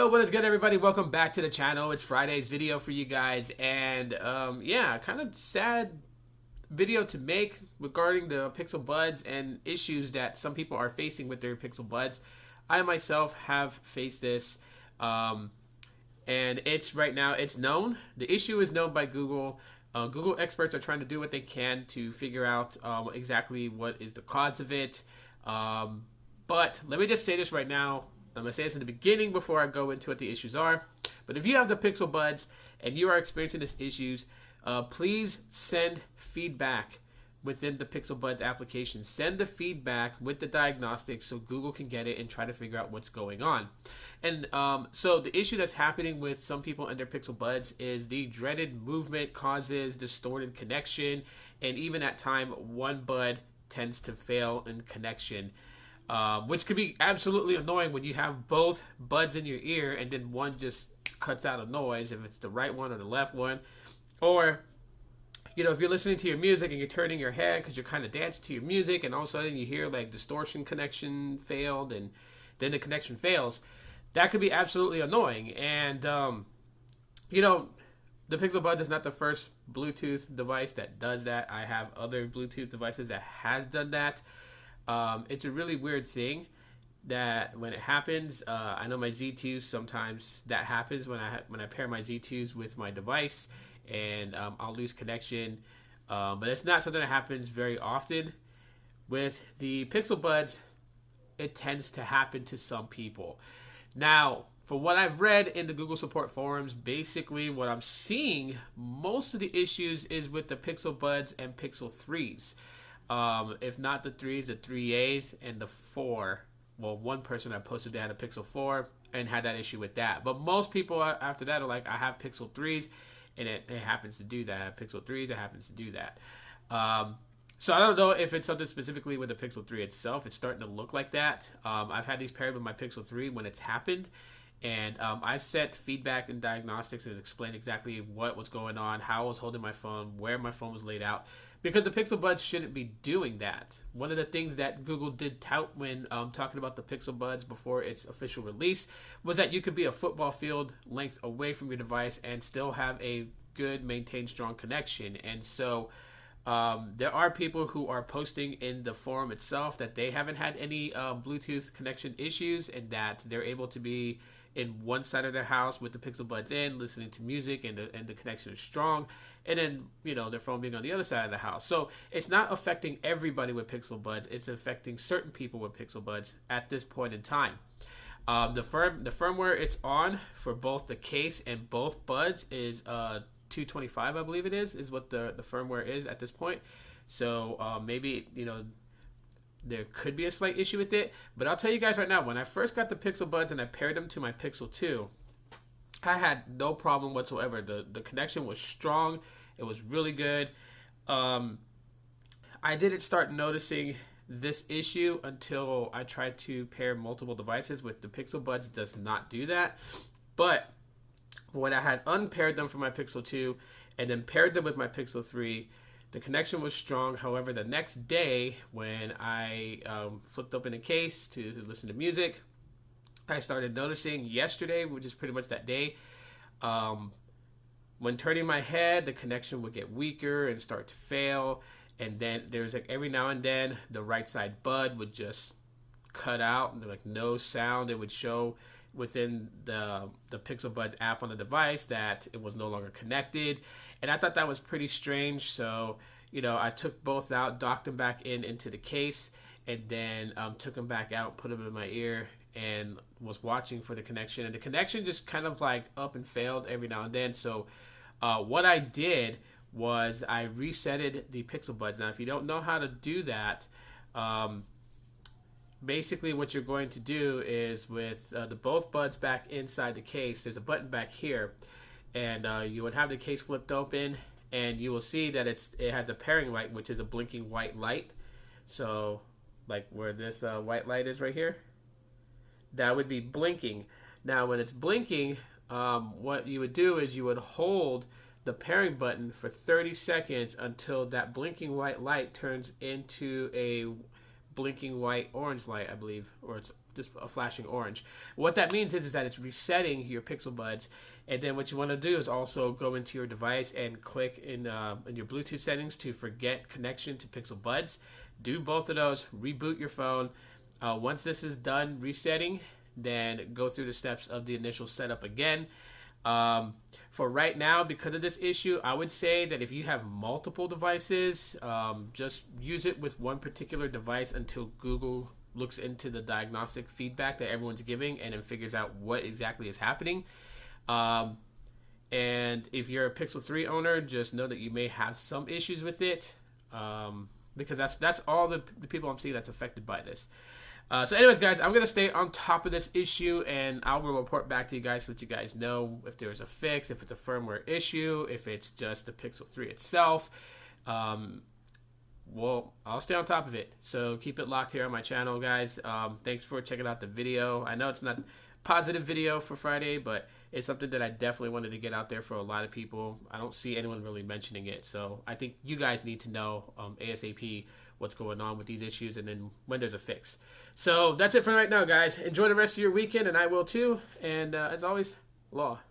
Yo, what is good, everybody? Welcome back to the channel. It's Friday's video for you guys, and yeah, kind of sad video to make regarding the Pixel Buds and issues that some people are facing with their Pixel Buds. I myself have faced this, and it's right now, it's known. The issue is known by Google. Google experts are trying to do what they can to figure out exactly what is the cause of it. But let me just say this right now. I'm going to say this in the beginning before I go into what the issues are. But if you have the Pixel Buds and you are experiencing these issues, please send feedback within the Pixel Buds application. Send the feedback with the diagnostics so Google can get it and try to figure out what's going on. And so the issue that's happening with some people and their Pixel Buds is the dreaded movement causes distorted connection. And even at time, one bud tends to fail in connection. Which could be absolutely annoying when you have both buds in your ear and then one just cuts out a noise, if it's the right one or the left one. Or, you know, if you're listening to your music and you're turning your head because you're kind of dancing to your music and all of a sudden you hear like distortion connection failed and then the connection fails, that could be absolutely annoying. And, you know, the Pixel Buds is not the first Bluetooth device that does that. I have other Bluetooth devices that has done that. It's a really weird thing that when it happens, I know my Z2s, sometimes that happens when I pair my Z2s with my device, and I'll lose connection. But it's not something that happens very often. With the Pixel Buds, it tends to happen to some people. Now, for what I've read in the Google support forums, basically what I'm seeing, most of the issues is with the Pixel Buds and Pixel 3s. If not the 3s, the 3As and the 4. Well, one person I posted, they had a Pixel 4 and had that issue with that. But most people after that are like, I have Pixel 3s and it happens to do that. Pixel 3s, it happens to do that. So I don't know if it's something specifically with the Pixel 3 itself. It's starting to look like that. I've had these paired with my Pixel 3 when it's happened. And I've sent feedback and diagnostics and explained exactly what was going on, how I was holding my phone, where my phone was laid out. Because the Pixel Buds shouldn't be doing that. One of the things that Google did tout when talking about the Pixel Buds before its official release was that you could be a football field length away from your device and still have a good, maintained, strong connection. And so there are people who are posting in the forum itself that they haven't had any Bluetooth connection issues and that they're able to be in one side of their house with the Pixel Buds in, listening to music, and the connection is strong. And then, you know, their phone being on the other side of the house. So it's not affecting everybody with Pixel Buds. It's affecting certain people with Pixel Buds at this point in time. The firmware it's on for both the case and both buds is 225, I believe it is what the firmware is at this point. So maybe, you know, there could be a slight issue with it. But I'll tell you guys right now, when I first got the Pixel Buds and I paired them to my Pixel 2, I had no problem whatsoever. The connection was strong. It was really good. I didn't start noticing this issue until I tried to pair multiple devices with the Pixel Buds. Does not do that. But when I had unpaired them from my Pixel 2 and then paired them with my Pixel 3, the connection was strong. However, the next day when I flipped open the case to listen to music, I started noticing yesterday, which is pretty much that day, when turning my head, the connection would get weaker and start to fail. And then there's like every now and then the right side bud would just cut out and like no sound. It would show within the Pixel Buds app on the device that it was no longer connected. And I thought that was pretty strange. So, you know, I took both out, docked them back into the case, and then took them back out, put them in my ear, and was watching for the connection. And the connection just kind of like up and failed every now and then. So what I did was I resetted the Pixel Buds. Now, if you don't know how to do that, basically what you're going to do is with the both buds back inside the case, there's a button back here, and you would have the case flipped open, and you will see that it has a pairing light, which is a blinking white light. So like where this white light is right here, that would be blinking. Now when it's blinking, what you would do is you would hold the pairing button for 30 seconds until that blinking white light turns into a blinking white orange light, I believe, or it's just flashing orange. What that means is that it's resetting your Pixel Buds. And then what you want to do is also go into your device and click in your Bluetooth settings to forget connection to Pixel Buds. Do both of those, reboot your phone. Once this is done resetting, then go through the steps of the initial setup again. For right now, because of this issue, I would say that if you have multiple devices, just use it with one particular device until Google looks into the diagnostic feedback that everyone's giving and then figures out what exactly is happening. And if you're a Pixel 3 owner, just know that you may have some issues with it, because that's all the people I'm seeing that's affected by this. So anyways, guys, I'm going to stay on top of this issue, and I will report back to you guys so that you guys know if there's a fix, if it's a firmware issue, if it's just the Pixel 3 itself. Well, I'll stay on top of it. So keep it locked here on my channel, guys. Thanks for checking out the video. I know it's not a positive video for Friday, but it's something that I definitely wanted to get out there for a lot of people. I don't see anyone really mentioning it, so I think you guys need to know ASAP what's going on with these issues and then when there's a fix. So that's it for right now, guys. Enjoy the rest of your weekend, and I will too. And as always, Aloha.